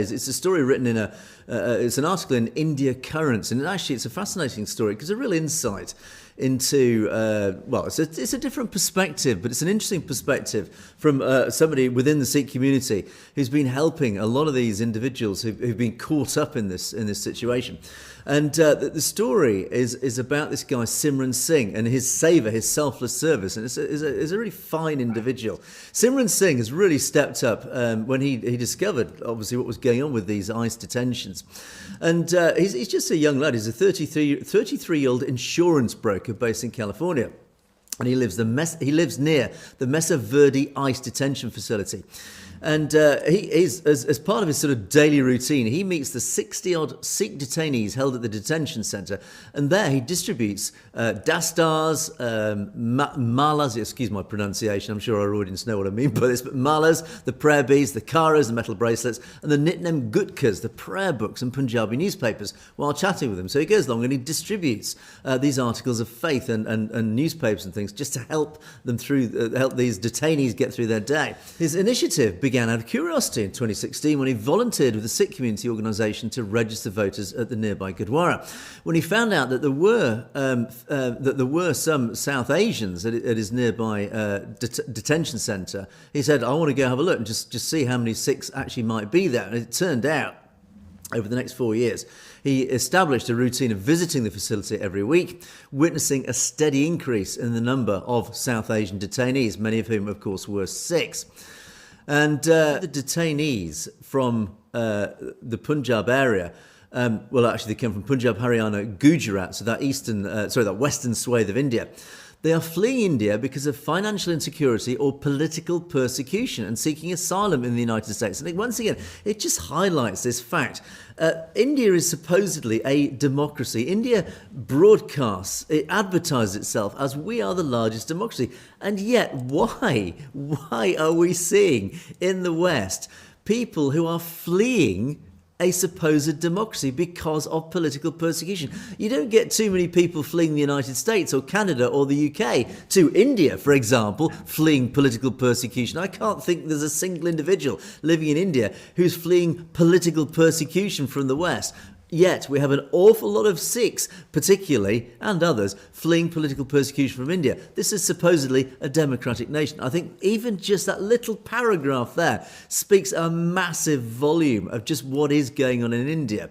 It's a story written in it's an article in India Currents, and actually it's a fascinating story because a real insight into, it's a different perspective, but it's an interesting perspective from somebody within the Sikh community who's been helping a lot of these individuals who've been caught up in this situation. And the story is about this guy Simran Singh and his saver, his selfless service, and is a really fine individual. Simran Singh has really stepped up when he discovered obviously what was going on with these ICE detentions, and he's just a young lad. He's a 33-year-old insurance broker based in California. And he lives near the Mesa Verde ICE detention facility. And he's as part of his sort of daily routine, he meets the 60-odd Sikh detainees held at the detention centre. And there he distributes dastars, malas, excuse my pronunciation, I'm sure our audience know what I mean by this, but malas, the prayer beads, the karas, the metal bracelets, and the nitnem gutkas, the prayer books and Punjabi newspapers, while chatting with them. So he goes along and he distributes these articles of faith and newspapers and things just to help them help these detainees get through their day. His initiative began out of curiosity in 2016 when he volunteered with the Sikh community organisation to register voters at the nearby Gurdwara. When he found out that there were some South Asians at his nearby detention centre, he said, "I want to go have a look and just see how many Sikhs actually might be there." And it turned out, over the next 4 years, he established a routine of visiting the facility every week, witnessing a steady increase in the number of South Asian detainees, many of whom, of course, were Sikhs. And the detainees from the Punjab area, actually they come from Punjab, Haryana, Gujarat, so that western swathe of India. They are fleeing India because of financial insecurity or political persecution and seeking asylum in the United States. And once again, it just highlights this fact. India is supposedly a democracy. India broadcasts, it advertises itself as we are the largest democracy. And yet, why are we seeing in the West people who are fleeing a supposed democracy because of political persecution? You don't get too many people fleeing the United States or Canada or the UK to India, for example, fleeing political persecution. I can't think there's a single individual living in India who's fleeing political persecution from the West. Yet we have an awful lot of Sikhs, particularly, and others, fleeing political persecution from India. This is supposedly a democratic nation. I think even just that little paragraph there speaks a massive volume of just what is going on in India.